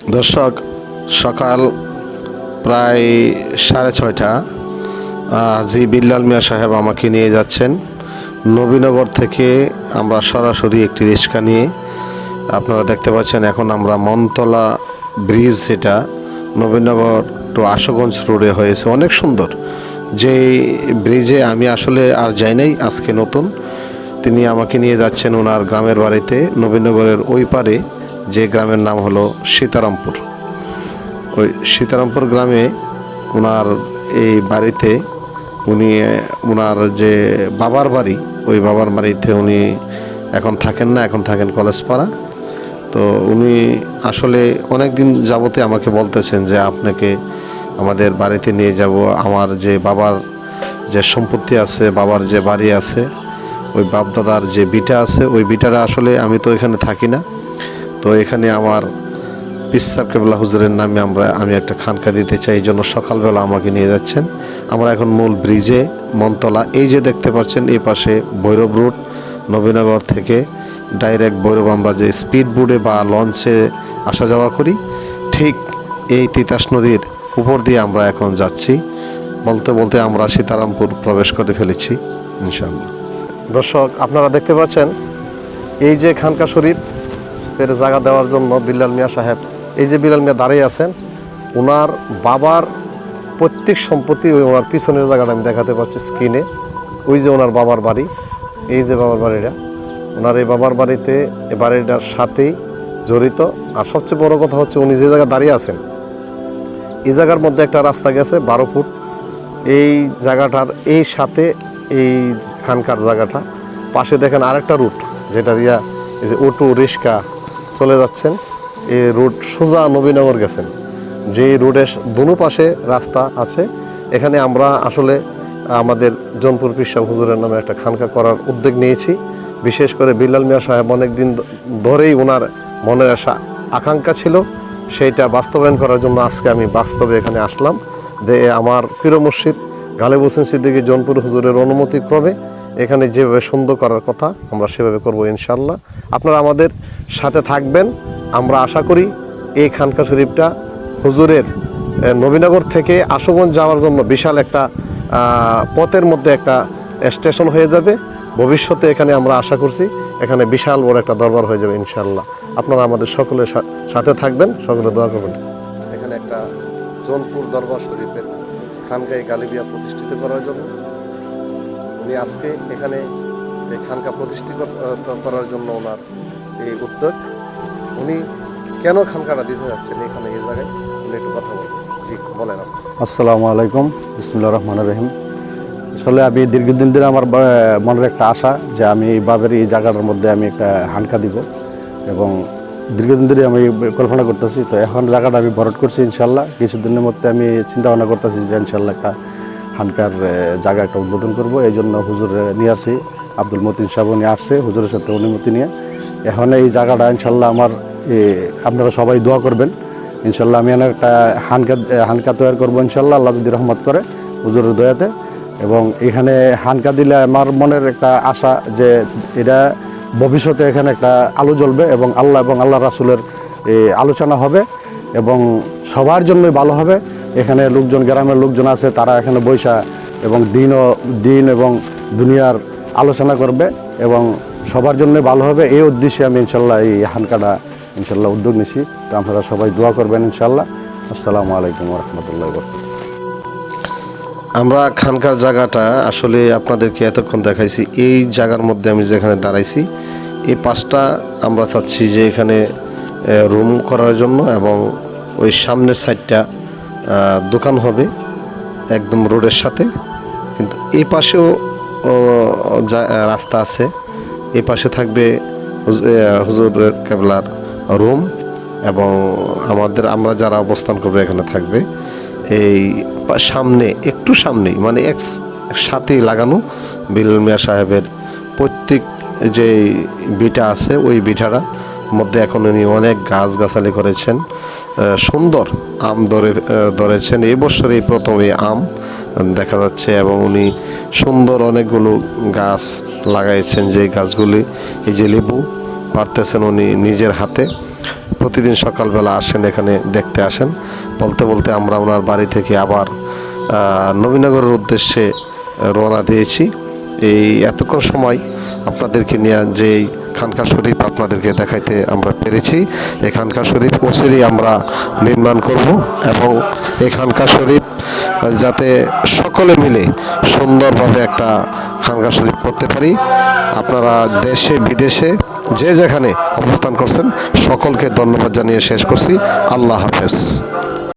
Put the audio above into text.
দর্শক, সকাল প্রায় 6:30 জি বিল্লাল মিয়া সাহেব আমাকে নিয়ে যাচ্ছেন নবীনগর থেকে। আমরা সরাসরি একটি রিক্সা নিয়ে, আপনারা দেখতে পাচ্ছেন এখন আমরা মনতলা ব্রিজ, যেটা নবীনগর টু আশুগঞ্জ রোডে হয়েছে, অনেক সুন্দর। যেই ব্রিজে আমি আসলে আর যাই নাই, আজকে নতুন। তিনি আমাকে নিয়ে যাচ্ছেন ওনার গ্রামের বাড়িতে, নবীনগরের ওই পারে, যে গ্রামের নাম হলো সীতারামপুর। ওই সীতারামপুর গ্রামে ওনার এই বাড়িতে উনি ওনার যে বাবার বাড়ি, ওই বাবার বাড়িতে উনি এখন থাকেন না, এখন থাকেন কলেজপাড়া। তো উনি আসলে অনেক দিন যাবতে আমাকে বলতেছেন যে আপনাকে আমাদের বাড়িতে নিয়ে যাব। আমার যে বাবার যে সম্পত্তি আছে, বাবার যে বাড়ি আছে, ওই বাপদাদার যে বিটা আছে, ওই বিটাটা আসলে আমি তো এখানে থাকি না। তো এখানে আমার পিসাব কেবলা হুজুরের নামে আমি একটা খানকা দিতে চাই, এই জন্য সকালবেলা আমাকে নিয়ে যাচ্ছেন। আমরা এখন মূল ব্রিজে, মনতলা, এই যে দেখতে পাচ্ছেন এই পাশে ভৈরব রুট, নবীনগর থেকে ডাইরেক্ট ভৈরব আমরা যে স্পিড বোটে বা লঞ্চে আসা যাওয়া করি, ঠিক এই তিতাস নদীর উপর দিয়ে আমরা এখন যাচ্ছি। বলতে বলতে আমরা সীতারামপুর প্রবেশ করে ফেলেছি ইনশাআল্লাহ। দর্শক, আপনারা দেখতে পাচ্ছেন এই যে খানকা শরীফ এর জায়গা দেওয়ার জন্য বিল্লাল মিয়া সাহেব, এই যে বিল্লাল মিয়া দাঁড়িয়ে আছেন, ওনার বাবার প্রত্যেক সম্পত্তি ওই ওনার পিছনের জায়গাটা আমি দেখাতে পারছি স্ক্রিনে। ওই যে ওনার বাবার বাড়ি, এই যে বাবার বাড়িটা, ওনার এই বাবার বাড়িতে, এই বাড়িটার সাথেই জড়িত। আর সবচেয়ে বড় কথা হচ্ছে উনি যে জায়গায় দাঁড়িয়ে আছেন, এই জায়গার মধ্যে একটা রাস্তা গেছে 12 ফুট। এই জায়গাটার এই সাথে এই খানকার জায়গাটা পাশে দেখেন আরেকটা রুট, যেটা দিয়া এই যে অটো রিক্সা চলে যাচ্ছেন। এই রুট সোজা নবীনগর গেছেন, যে রুটের দুনো পাশে রাস্তা আছে। এখানে আমরা আসলে আমাদের জনপুর পিসাব হুজুরের নামে একটা খানকা করার উদ্যোগ নিয়েছি। বিশেষ করে বিল্লাল মিয়া সাহেব অনেক দিন ধরেই ওনার মনের আকাঙ্ক্ষা ছিল, সেইটা বাস্তবায়ন করার জন্য আজকে আমি বাস্তবে এখানে আসলাম। আমার প্রিয় মুর্শিদ গালেব হোসেন সিদ্দিকী জনপুর হুজুরের অনুমতিক্রমে এখানে যেভাবে সুন্দর করার কথা আমরা সেভাবে করব ইনশাল্লাহ। আপনারা আমাদের সাথে থাকবেন। আমরা আশা করি এই খানকা শরীফটা হুজুরের নবীনগর থেকে আশুগঞ্জ যাওয়ার জন্য বিশাল একটা পথের মধ্যে একটা স্টেশন হয়ে যাবে। ভবিষ্যতে এখানে আমরা আশা করছি এখানে বিশাল বড় একটা দরবার হয়ে যাবে ইনশাল্লাহ। আপনারা আমাদের সকলের সাথে থাকবেন, সকলে দোয়া করবেন। এখানে একটা জনপুর দরবার শরীফের খানকায় গালিবিয়া প্রতিষ্ঠিত করার জন্য উনি আজকে এখানে এই খানকা প্রতিষ্ঠিত করার জন্য ওনার এই উদ্যোগ। উনি কেন খানকাটা দিতে যাচ্ছেন এখানে, এই জায়গায় উনি একটু কথা বলবেন। জি বলেন। আসসালামু আলাইকুম, বিসমিল্লাহির রহমানির রহিম। আসলে আমি দীর্ঘদিন ধরে আমার মনের একটা আশা যে আমি এই বাবের এই জায়গাটার মধ্যে আমি একটা হানকা দিব, এবং দীর্ঘদিন ধরে আমি কল্পনা করতেছি। তো এখন জায়গাটা আমি ভরট করছি ইনশাল্লাহ। কিছুদিনের মধ্যে আমি চিন্তা ভাবনা করতেছি যে ইনশাল্লাহ একটা হানকার জায়গা একটা উদ্বোধন করব। এই জন্য হুজুর নিয়ে আসছি, আব্দুল মতিন সাহেব নিয়ে আসছে হুজুরের সাথে অনুমতি নিয়ে। এখন এই জায়গাটা ইনশাল্লাহ আমার, আপনারা সবাই দোয়া করবেন ইনশাল্লাহ। আমি একটা হানকা তৈরি করবো ইনশাল্লাহ, আল্লাহ যদি রহমত করে হুজুরের দয়াতে। এবং এখানে হানকা দিলে আমার মনের একটা আশা যে এটা ভবিষ্যতে এখানে একটা আলো জ্বলবে, এবং আল্লাহ রাসূলের আলোচনা হবে, এবং সবার জন্যই ভালো হবে। এখানে লোকজন, গ্রামের লোকজন আছে, তারা এখানে বৈশা এবং দিন এবং দুনিয়ার আলোচনা করবে, এবং সবার জন্যই ভালো হবে। এই উদ্দেশ্যে আমি ইনশাল্লাহ এই হানকাটা ইনশাল্লাহ উদ্যোগ নিছি। তো আপনারা সবাই দোয়া করবেন ইনশাল্লাহ। আসসালামু আলাইকুম ওয়া রাহমাতুল্লাহি ওয়া বারাকাতুহু। আমরা খানকার জায়গাটা আসলে আপনাদেরকে এতক্ষণ দেখাইছি। এই জায়গার মধ্যে আমি যেখানে দাঁড়াইছি, এই পাশটা আমরা চাচ্ছি যে এখানে রুম করার জন্য, এবং ওই সামনের সাইডটা দোকান হবে একদম রোডের সাথে। কিন্তু এই পাশেও রাস্তা আছে, এই পাশে থাকবে হুজুর কেবলার রুম, এবং আমরা যারা অবস্থান করবে এখানে থাকবে। এই সামনে, একটু সামনেই, মানে সাথেই লাগানো বিল্লাল মিয়া সাহেবের প্রত্যেক যে বিটা আছে, ওই বিটাটা মধ্যে এখন উনি অনেক গাছগাছালি করেছেন, সুন্দর আম ধরেছেন। এই বছর এই প্রথম এই আম দেখা যাচ্ছে, এবং উনি সুন্দর অনেকগুলো গাছ লাগাইছেন, যে গাছগুলি এই যে লেবু পারতেছেন উনি নিজের হাতে। প্রতিদিন সকালবেলা আসেন, এখানে দেখতে আসেন। বলতে বলতে আমরা ওনার বাড়ি থেকে আবার নবীনগরের উদ্দেশ্যে রওনা দিয়েছি। এই এতক্ষণ সময় আপনাদেরকে নিয়ে যেই খানকা শরীফ আপনাদেরকে দেখাইতে আমরা পেরেছি, এই খানকা শরীফ অচিরেই আমরা নির্মাণ করব এবং এই খানকা শরীফ যাতে সকলে মিলে সুন্দরভাবে একটা খানকা শরীফ করতে পারি। আপনারা দেশে বিদেশে যে যেখানে অবস্থান করছেন সকলকে ধন্যবাদ জানিয়ে শেষ করছি। আল্লাহ হাফেজ।